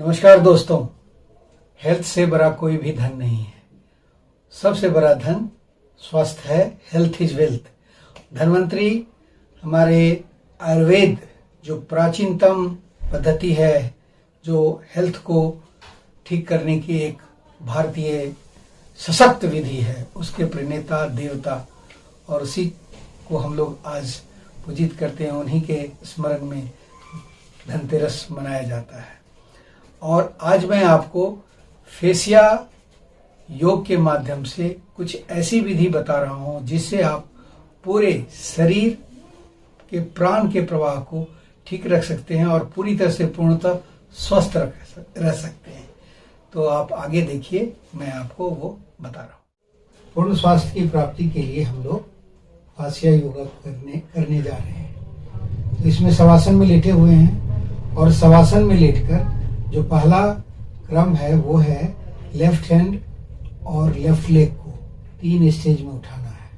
नमस्कार दोस्तों। हेल्थ से बड़ा कोई भी धन नहीं है। सबसे बड़ा धन स्वास्थ्य है। Health is wealth. धन्वंतरी हमारे आयुर्वेद जो प्राचीनतम पद्धति है, जो हेल्थ को ठीक करने की एक भारतीय सशक्त विधि है, उसके प्रणेता देवता, और उसी को हम लोग आज पूजित करते हैं। उन्हीं के स्मरण में धनतेरस मनाया जाता है। और आज मैं आपको फेसिया योग के माध्यम से कुछ ऐसी विधि बता रहा हूं जिससे आप पूरे शरीर के प्राण के प्रवाह को ठीक रख सकते हैं और पूरी तरह से पूर्णतः स्वस्थ रह सकते हैं। तो आप आगे देखिए, मैं आपको वो बता रहा हूं। पूर्ण स्वास्थ्य की प्राप्ति के लिए हम लोग फेसिया योगा करने जा रहे हैं। तो इसमें शवासन में लेटे हुए हैं और शवासन में लेटकर जो पहला क्रम है वो है लेफ्ट हैंड और लेफ्ट लेग को 3 स्टेज में उठाना है।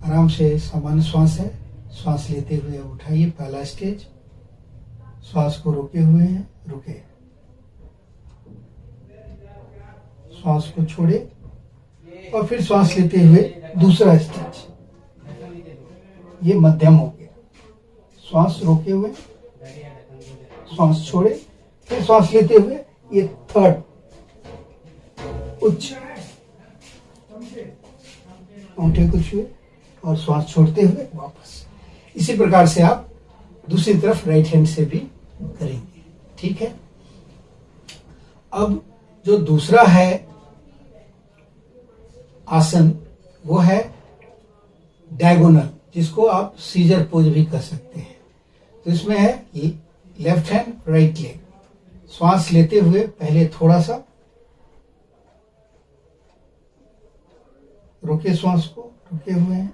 आराम से सामान्य श्वास है, श्वास लेते हुए उठाइए। पहला स्टेज, श्वास को रोके हुए हैं, रुके, श्वास को छोड़े और फिर श्वास लेते हुए दूसरा स्टेज, ये मध्यम हो गया। श्वास रोके हुए, श्वास छोड़े, फिर श्वास लेते हुए ये थर्ड उच्च, अंगूठे को छुए और श्वास छोड़ते हुए वापस। इसी प्रकार से आप दूसरी तरफ राइट हैंड से भी करेंगे। ठीक है। अब जो दूसरा है आसन वो है डायगोनल, जिसको आप सीजर पोज भी कर सकते हैं। तो इसमें है लेफ्ट हैंड राइट लेग। श्वास लेते हुए पहले थोड़ा सा रोके, श्वास को रुके हुए हैं,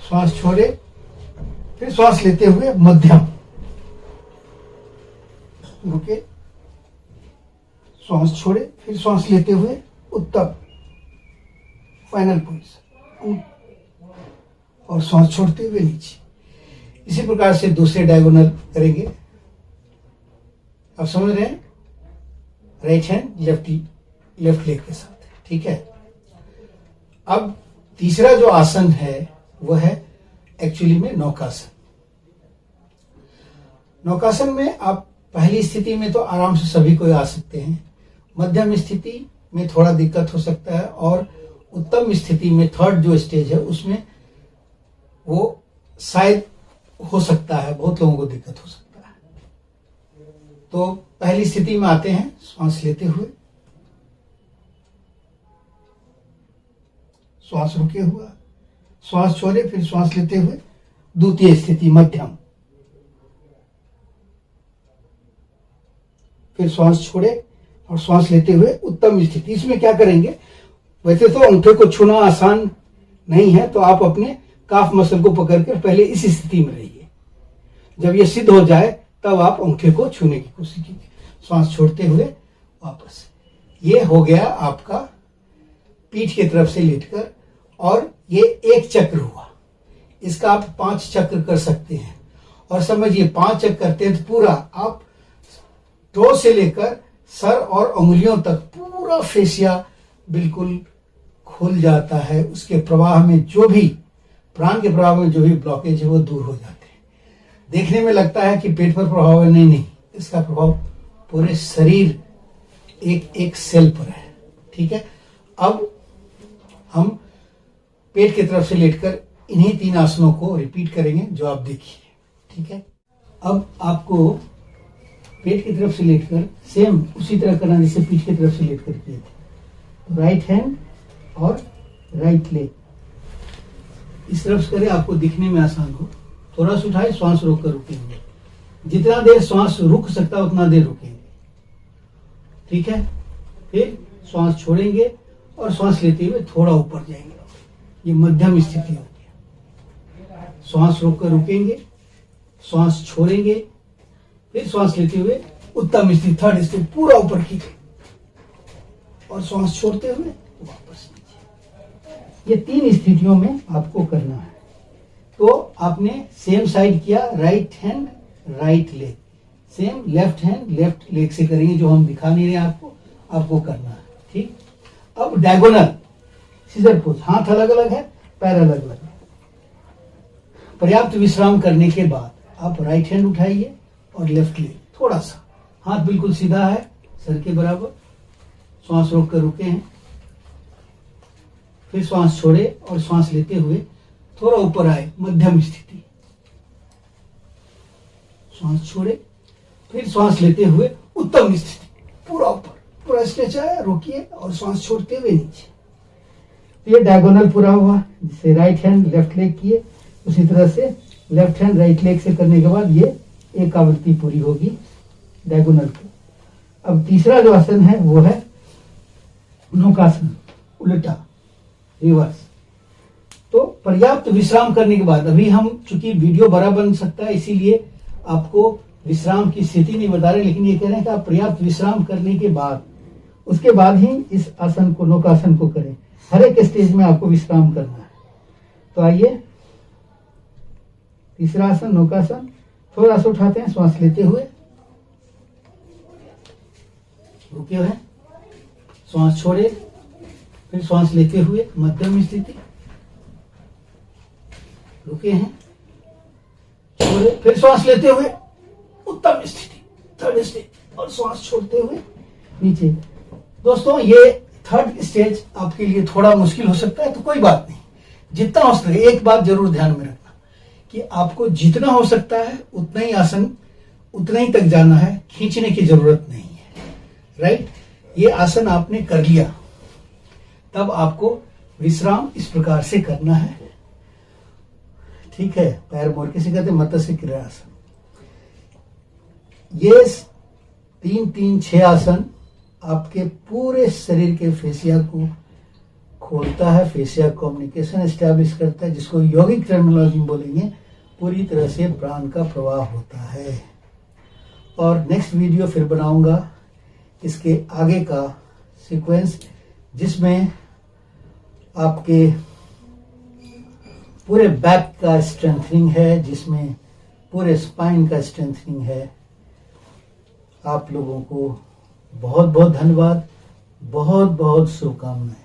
श्वास छोड़े, फिर श्वास लेते हुए मध्यम, रुके, श्वास छोड़े, फिर श्वास लेते हुए उत्तम, फाइनल पोजीशन, और श्वास छोड़ते हुए नीचे। इसी प्रकार से दूसरे डायगोनल करेंगे। आप समझ रहे हैं? राइट हैंड लेफ्ट लेग के साथ। ठीक है। अब तीसरा जो आसन है वो है एक्चुअली में नौकासन। नौकासन में आप पहली स्थिति में तो आराम से सभी कोई आ सकते हैं। मध्यम स्थिति में थोड़ा दिक्कत हो सकता है और उत्तम स्थिति में थर्ड जो स्टेज है उसमें वो शायद हो सकता है, बहुत लोगों को दिक्कत हो सकता है। तो पहली स्थिति में आते हैं, श्वास लेते हुए, श्वास रुके हुआ, श्वास छोड़े, फिर श्वास लेते हुए द्वितीय स्थिति मध्यम, फिर श्वास छोड़े और श्वास लेते हुए उत्तम स्थिति। इसमें क्या करेंगे, वैसे तो अंगूठे को छूना आसान नहीं है, तो आप अपने काफ मसल को पकड़कर पहले इस स्थिति में रहिए। जब ये सिद्ध हो जाए तब आप अंगूठे को छूने की कोशिश कीजिए, श्वास छोड़ते हुए वापस। ये हो गया आपका पीठ की तरफ से लेटकर, और ये एक चक्र हुआ। इसका आप 5 चक्र कर सकते हैं। और समझिए 5 चक्र करते हैं तो पूरा आप टो से लेकर सर और उंगलियों तक पूरा फेसिया बिल्कुल खुल जाता है। उसके प्रवाह में जो भी प्राण के प्रवाह में जो भी ब्लॉकेज है वो दूर हो जाते हैं। देखने में लगता है कि पेट पर प्रभाव है, नहीं, इसका प्रभाव पूरे शरीर एक सेल पर है। ठीक है। अब हम पेट की तरफ से लेटकर इन्हीं 3 आसनों को रिपीट करेंगे जो आप देखिए। ठीक है। अब आपको पेट की तरफ से लेटकर सेम उसी तरह करना जैसे पीठ की तरफ से लेटकर किए थे। राइट हैंड और राइट लेग इस तरफ से करें, आपको दिखने में आसान हो। थोड़ा सा उठाए, श्वास रोक कर रुकेंगे। जितना देर श्वास रुक सकता है उतना देर रुकेंगे। ठीक है। फिर श्वास छोड़ेंगे और श्वास लेते हुए थोड़ा ऊपर जाएंगे। ये मध्यम स्थिति होगी। श्वास रोक कर रुकेंगे, श्वास छोड़ेंगे, फिर श्वास लेते हुए उत्तम स्थिति, थर्ड स्थिति, पूरा ऊपर की, और श्वास छोड़ते हुए वापस नीचे। ये 3 स्थितियों में आपको करना है। तो आपने सेम साइड किया, right hand right leg, same left hand left leg से करेंगे, जो हम दिखा नहीं रहे आपको करना है। ठीक, अब डायगोनल सीजर पोज, हाथ अलग अलग है, पैर अलग अलग है। पर्याप्त विश्राम करने के बाद आप राइट हैंड उठाइए और लेफ्ट लेग, थोड़ा सा हाथ बिल्कुल सीधा है सर के बराबर, श्वास रोक कर रुके हैं, फिर श्वास छोड़े और श्वास लेते हुए थोड़ा ऊपर आए, मध्यम स्थिति, श्वास छोड़े, फिर श्वास लेते हुए उत्तम स्थिति, पूरा ऊपर, पूरा स्ट्रेच आया, रोकिए और श्वास छोड़ते हुए नीचे। ये डायगोनल पूरा हुआ, जिसे राइट हैंड लेफ्ट लेग किए, उसी तरह से लेफ्ट हैंड राइट लेग से करने के बाद ये एक आवृत्ति पूरी होगी डायगोनल की। अब तीसरा जो आसन है वो है नौकासन, उल्टा, रिवर्स। तो पर्याप्त विश्राम करने के बाद, अभी हम चूंकि वीडियो बड़ा बन सकता है इसीलिए आपको विश्राम की स्थिति नहीं बता रहे, लेकिन ये कह रहे हैं कि आप पर्याप्त विश्राम करने के बाद, उसके बाद ही इस आसन को, नौकासन को करें। हर एक स्टेज में आपको विश्राम करना है। तो आइए, तीसरा आसन नौकासन, थोड़ा सा उठाते हैं, श्वास लेते हुए, रुके हुए, श्वास छोड़े, फिर श्वास लेते हुए मध्यम स्थिति, रुके हैं, छोड़े, फिर श्वास लेते हुए उत्तम स्थिति, थर्ड स्टेज, और श्वास छोड़ते हुए नीचे। दोस्तों, ये थर्ड स्टेज आपके लिए थोड़ा मुश्किल हो सकता है, तो कोई बात नहीं, जितना हो सके। एक बात जरूर ध्यान में रखना कि आपको जितना हो सकता है उतना ही आसन, उतना ही तक जाना है, खींचने की जरूरत नहीं है। राइट, ये आसन आपने कर लिया, तब आपको विश्राम इस प्रकार से करना है। ठीक है, पैर मोड़ के से कहते हैं मत्स्य क्रियासन। ये 3-3-6 आसन आपके पूरे शरीर के फेसिया को खोलता है, फेसिया कम्युनिकेशन एस्टैब्लिश करता है, जिसको यौगिक टर्मिनोलॉजी में बोलेंगे, पूरी तरह से प्राण का प्रवाह होता है। और नेक्स्ट वीडियो फिर बनाऊंगा इसके आगे का सीक्वेंस, जिसमें आपके पूरे बैक का स्ट्रेंथनिंग है, जिसमें पूरे स्पाइन का स्ट्रेंथनिंग है। आप लोगों को बहुत बहुत धन्यवाद, बहुत बहुत शुभकामनाएं।